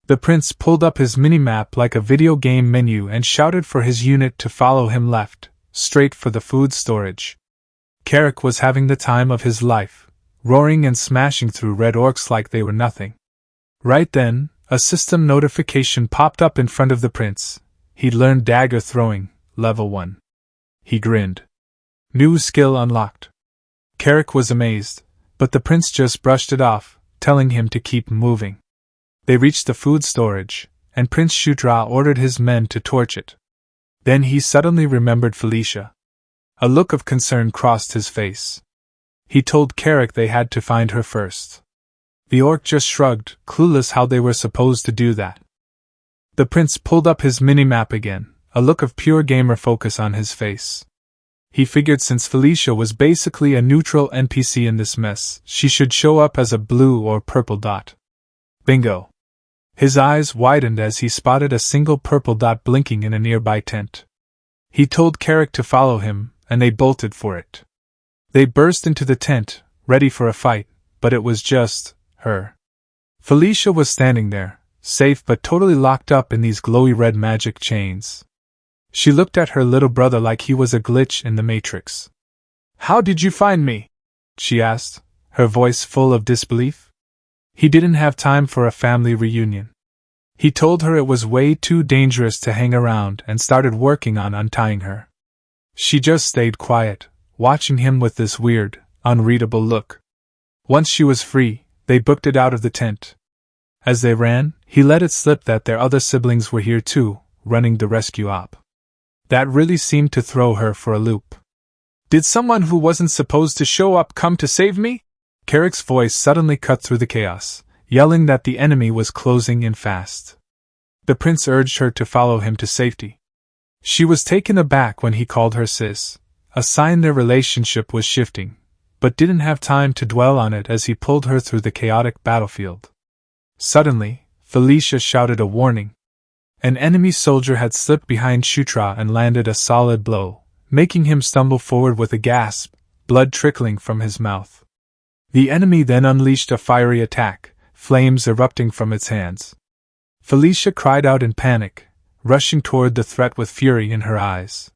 The prince pulled up his mini-map like a video game menu and shouted for his unit to follow him left, straight for the food storage. Carrick was having the time of his life, roaring and smashing through red orcs like they were nothing. Right then, a system notification popped up in front of the prince. He'd learned dagger throwing, level 1. He grinned. New skill unlocked. Carrick was amazed, but the prince just brushed it off, telling him to keep moving. They reached the food storage, and Prince Shutra ordered his men to torch it. Then he suddenly remembered Felicia. A look of concern crossed his face. He told Carrick they had to find her first. The orc just shrugged, clueless how they were supposed to do that. The prince pulled up his mini-map again, a look of pure gamer focus on his face. He figured since Felicia was basically a neutral NPC in this mess, she should show up as a blue or purple dot. Bingo! His eyes widened as he spotted a single purple dot blinking in a nearby tent. He told Carrick to follow him, and they bolted for it. They burst into the tent, ready for a fight, but it was just her. Felicia was standing there, safe but totally locked up in these glowy red magic chains. She looked at her little brother like he was a glitch in the Matrix. "How did you find me?" she asked, her voice full of disbelief. He didn't have time for a family reunion. He told her it was way too dangerous to hang around and started working on untying her. She just stayed quiet, watching him with this weird, unreadable look. Once she was free, they booked it out of the tent. As they ran, he let it slip that their other siblings were here too, running the rescue op. That really seemed to throw her for a loop. "Did someone who wasn't supposed to show up come to save me?" Carrick's voice suddenly cut through the chaos, yelling that the enemy was closing in fast. The prince urged her to follow him to safety. She was taken aback when he called her sis, a sign their relationship was shifting, but didn't have time to dwell on it as he pulled her through the chaotic battlefield. Suddenly, Felicia shouted a warning. An enemy soldier had slipped behind Shutra and landed a solid blow, making him stumble forward with a gasp, blood trickling from his mouth. The enemy then unleashed a fiery attack, flames erupting from its hands. Felicia cried out in panic, rushing toward the threat with fury in her eyes.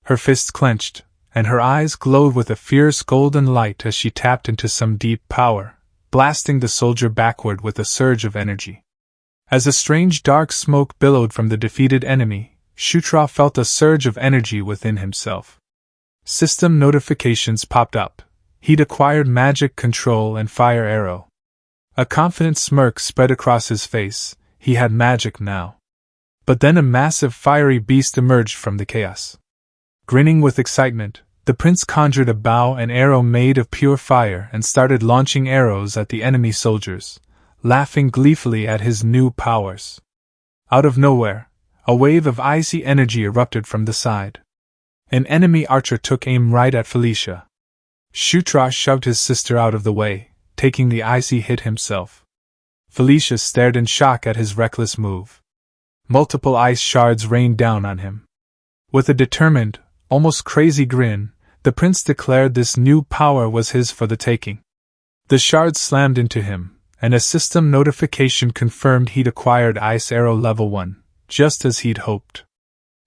Her fists clenched, and her eyes glowed with a fierce golden light as she tapped into some deep power, blasting the soldier backward with a surge of energy. As a strange dark smoke billowed from the defeated enemy, Shutra felt a surge of energy within himself. System notifications popped up. He'd acquired magic control and fire arrow. A confident smirk spread across his face. He had magic now. But then a massive fiery beast emerged from the chaos. Grinning with excitement, the prince conjured a bow and arrow made of pure fire and started launching arrows at the enemy soldiers, laughing gleefully at his new powers. Out of nowhere, a wave of icy energy erupted from the side. An enemy archer took aim right at Felicia. Shutra shoved his sister out of the way, taking the icy hit himself. Felicia stared in shock at his reckless move. Multiple ice shards rained down on him. With a determined, almost crazy grin, the prince declared this new power was his for the taking. The shards slammed into him, and a system notification confirmed he'd acquired Ice Arrow Level 1, just as he'd hoped.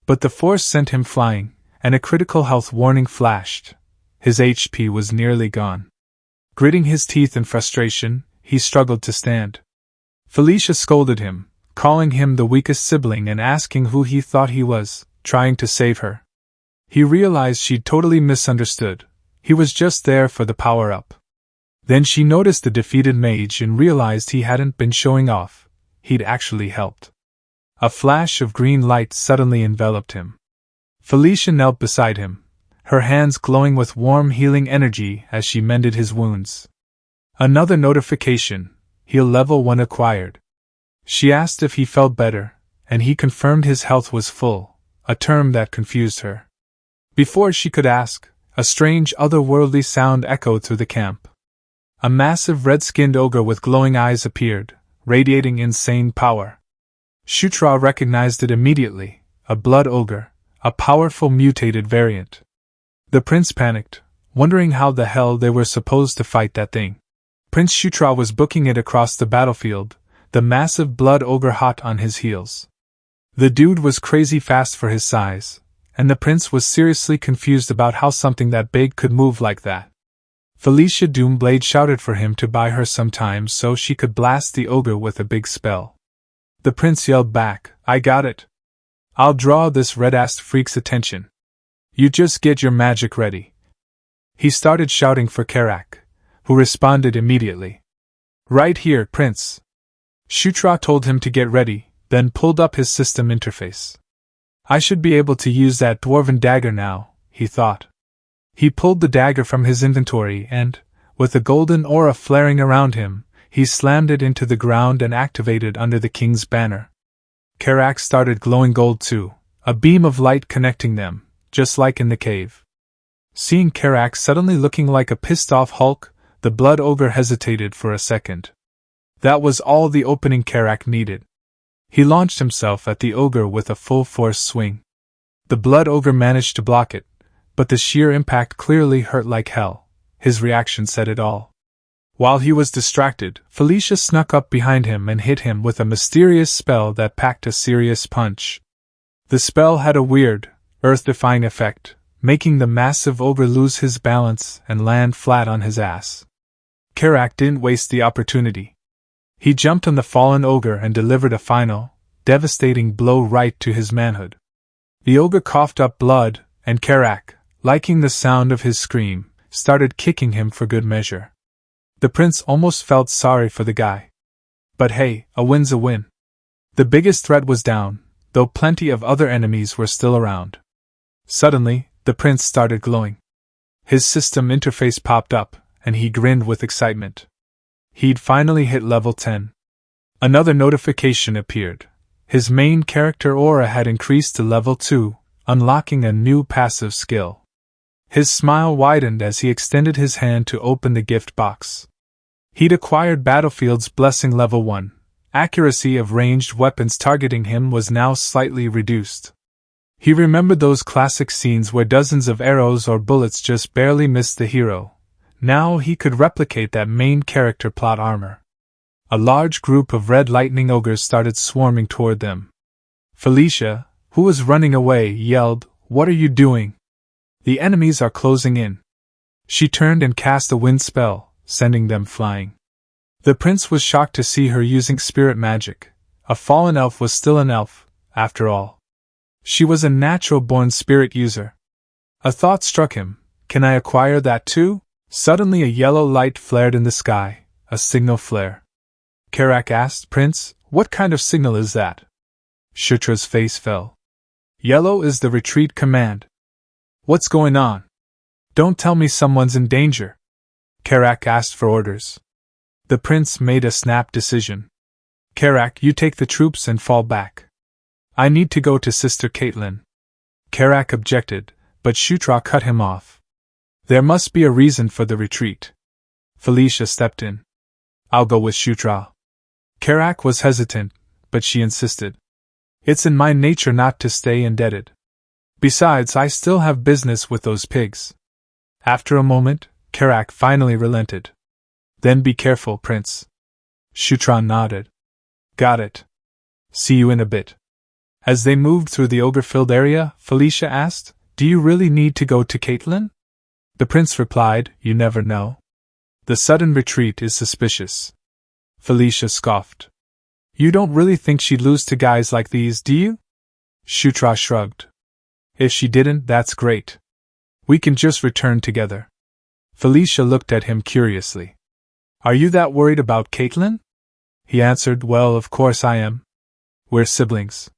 But the force sent him flying, and a critical health warning flashed. His HP was nearly gone. Gritting his teeth in frustration, he struggled to stand. Felicia scolded him, calling him the weakest sibling and asking who he thought he was, trying to save her. He realized she'd totally misunderstood. He was just there for the power-up. Then she noticed the defeated mage and realized he hadn't been showing off. He'd actually helped. A flash of green light suddenly enveloped him. Felicia knelt beside him, her hands glowing with warm healing energy as she mended his wounds. Another notification, heal level 1 acquired. She asked if he felt better, and he confirmed his health was full, a term that confused her. Before she could ask, a strange otherworldly sound echoed through the camp. A massive red-skinned ogre with glowing eyes appeared, radiating insane power. Shutra recognized it immediately, a blood ogre, a powerful mutated variant. The prince panicked, wondering how the hell they were supposed to fight that thing. Prince Shutra was booking it across the battlefield, the massive blood ogre hot on his heels. The dude was crazy fast for his size, and the prince was seriously confused about how something that big could move like that. Felicia Doomblade shouted for him to buy her some time so she could blast the ogre with a big spell. The prince yelled back, "I got it. I'll draw this red-assed freak's attention." You just get your magic ready. He started shouting for Karak, who responded immediately. Right here, Prince. Shutra told him to get ready, then pulled up his system interface. I should be able to use that dwarven dagger now, he thought. He pulled the dagger from his inventory and, with a golden aura flaring around him, he slammed it into the ground and activated under the king's banner. Karak started glowing gold too, a beam of light connecting them, just like in the cave. Seeing Karak suddenly looking like a pissed-off Hulk, the blood ogre hesitated for a second. That was all the opening Karak needed. He launched himself at the ogre with a full-force swing. The blood ogre managed to block it, but the sheer impact clearly hurt like hell. His reaction said it all. While he was distracted, Felicia snuck up behind him and hit him with a mysterious spell that packed a serious punch. The spell had a weird, earth-defying effect, making the massive ogre lose his balance and land flat on his ass. Karak didn't waste the opportunity. He jumped on the fallen ogre and delivered a final, devastating blow right to his manhood. The ogre coughed up blood, and Karak, liking the sound of his scream, started kicking him for good measure. The prince almost felt sorry for the guy. But hey, a win's a win. The biggest threat was down, though plenty of other enemies were still around. Suddenly, the prince started glowing. His system interface popped up, and he grinned with excitement. He'd finally hit level 10. Another notification appeared. His main character aura had increased to level 2, unlocking a new passive skill. His smile widened as he extended his hand to open the gift box. He'd acquired Battlefield's Blessing level 1. Accuracy of ranged weapons targeting him was now slightly reduced. He remembered those classic scenes where dozens of arrows or bullets just barely missed the hero. Now he could replicate that main character plot armor. A large group of red lightning ogres started swarming toward them. Felicia, who was running away, yelled, "What are you doing? The enemies are closing in." She turned and cast a wind spell, sending them flying. The prince was shocked to see her using spirit magic. A fallen elf was still an elf, after all. She was a natural-born spirit user. A thought struck him. Can I acquire that too? Suddenly a yellow light flared in the sky, a signal flare. Karak asked, "Prince, what kind of signal is that?" Shutra's face fell. "Yellow is the retreat command." "What's going on? Don't tell me someone's in danger." Karak asked for orders. The prince made a snap decision. "Karak, you take the troops and fall back. I need to go to Sister Caitlin." Karak objected, but Shutra cut him off. "There must be a reason for the retreat." Felicia stepped in. "I'll go with Shutra." Karak was hesitant, but she insisted. "It's in my nature not to stay indebted. Besides, I still have business with those pigs." After a moment, Karak finally relented. "Then be careful, Prince." Shutra nodded. "Got it. See you in a bit." As they moved through the ogre-filled area, Felicia asked, "Do you really need to go to Caitlin?" The prince replied, "You never know. The sudden retreat is suspicious." Felicia scoffed. "You don't really think she'd lose to guys like these, do you?" Shutra shrugged. "If she didn't, that's great. We can just return together." Felicia looked at him curiously. "Are you that worried about Caitlin?" He answered, "Well, of course I am. We're siblings."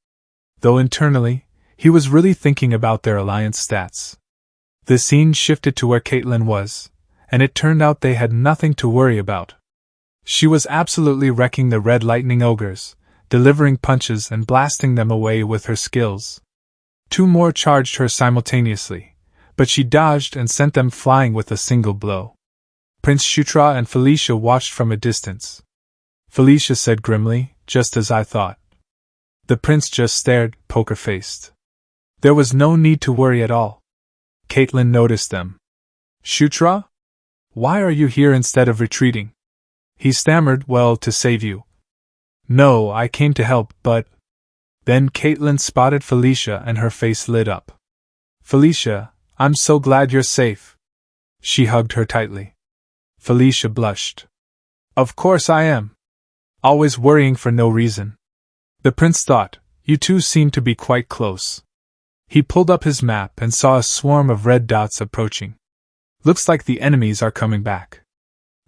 Though internally, he was really thinking about their alliance stats. The scene shifted to where Caitlin was, and it turned out they had nothing to worry about. She was absolutely wrecking the red lightning ogres, delivering punches and blasting them away with her skills. Two more charged her simultaneously, but she dodged and sent them flying with a single blow. Prince Shutra and Felicia watched from a distance. Felicia said grimly, "Just as I thought." The prince just stared, poker-faced. There was no need to worry at all. Caitlin noticed them. "Shutra? Why are you here instead of retreating?" He stammered, "Well, to save you." "No, I came to help, but—" Then Caitlin spotted Felicia and her face lit up. "Felicia, I'm so glad you're safe." She hugged her tightly. Felicia blushed. "Of course I am. Always worrying for no reason." The prince thought, "You two seem to be quite close." He pulled up his map and saw a swarm of red dots approaching. Looks like the enemies are coming back.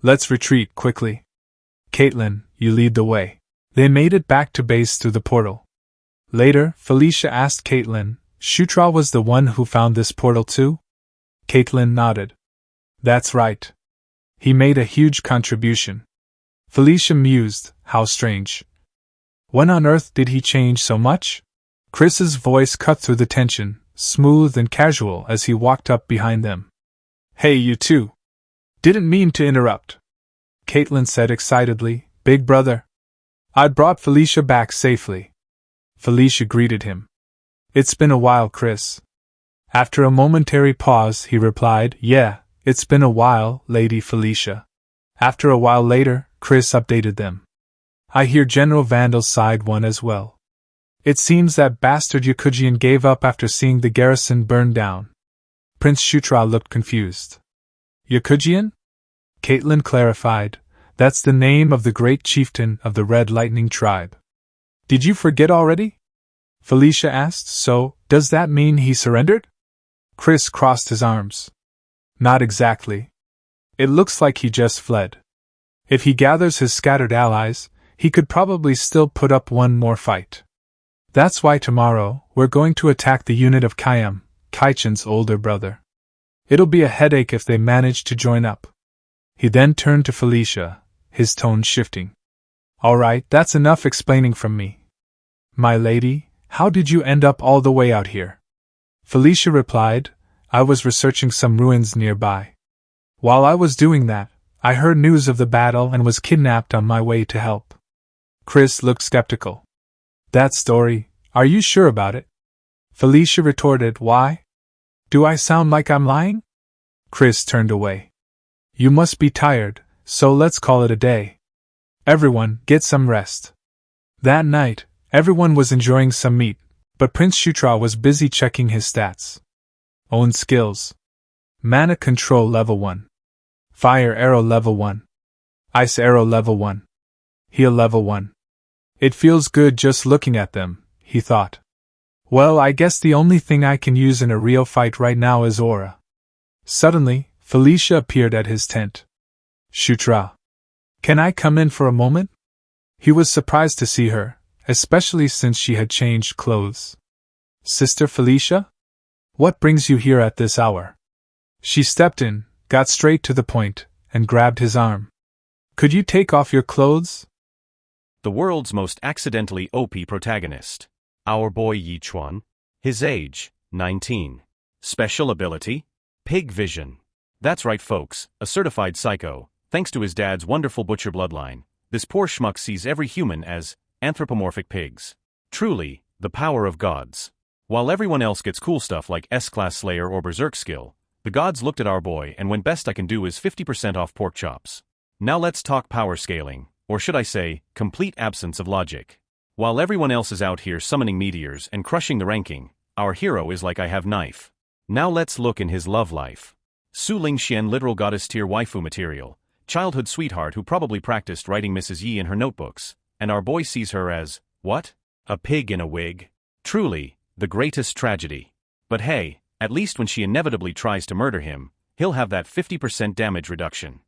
Let's retreat quickly. Caitlin, you lead the way. They made it back to base through the portal. Later, Felicia asked Caitlin, Shutra was the one who found this portal too? Caitlin nodded. That's right. He made a huge contribution. Felicia mused, how strange. When on earth did he change so much? Chris's voice cut through the tension, smooth and casual as he walked up behind them. Hey, you two. Didn't mean to interrupt. Caitlin said excitedly, Big brother. I'd brought Felicia back safely. Felicia greeted him. It's been a while, Chris. After a momentary pause, he replied, Yeah, it's been a while, Lady Felicia. After a while later, Chris updated them. I hear General Vandal's side won as well. It seems that bastard Yakujian gave up after seeing the garrison burn down. Prince Shutra looked confused. Yakujian? Caitlin clarified, That's the name of the great chieftain of the Red Lightning tribe. Did you forget already? Felicia asked, So, does that mean he surrendered? Chris crossed his arms. Not exactly. It looks like he just fled. If he gathers his scattered allies, he could probably still put up one more fight. That's why tomorrow, we're going to attack the unit of Kayam, Kaichen's older brother. It'll be a headache if they manage to join up. He then turned to Felicia, his tone shifting. All right, that's enough explaining from me. My lady, how did you end up all the way out here? Felicia replied, I was researching some ruins nearby. While I was doing that, I heard news of the battle and was kidnapped on my way to help. Chris looked skeptical. That story, are you sure about it? Felicia retorted, Why? Do I sound like I'm lying? Chris turned away. You must be tired, so let's call it a day. Everyone, get some rest. That night, everyone was enjoying some meat, but Prince Shutra was busy checking his stats. Own skills. Mana control level 1. Fire arrow level 1. Ice arrow level 1. Heal level 1. It feels good just looking at them, he thought. Well, I guess the only thing I can use in a real fight right now is aura. Suddenly, Felicia appeared at his tent. Shutra. Can I come in for a moment? He was surprised to see her, especially since she had changed clothes. Sister Felicia? What brings you here at this hour? She stepped in, got straight to the point, and grabbed his arm. Could you take off your clothes? The world's most accidentally OP protagonist. Our boy Yichuan. His age, 19. Special ability? Pig vision. That's right, folks, a certified psycho. Thanks to his dad's wonderful butcher bloodline, this poor schmuck sees every human as anthropomorphic pigs. Truly, the power of gods. While everyone else gets cool stuff like S-Class Slayer or Berserk skill, the gods looked at our boy and went best I can do is 50% off pork chops. Now let's talk power scaling, or should I say, complete absence of logic. While everyone else is out here summoning meteors and crushing the ranking, our hero is like I have knife. Now let's look in his love life. Su Lingxian literal goddess tier waifu material, childhood sweetheart who probably practiced writing Mrs. Yi in her notebooks, and our boy sees her as, what? A pig in a wig? Truly, the greatest tragedy. But hey, at least when she inevitably tries to murder him, he'll have that 50% damage reduction.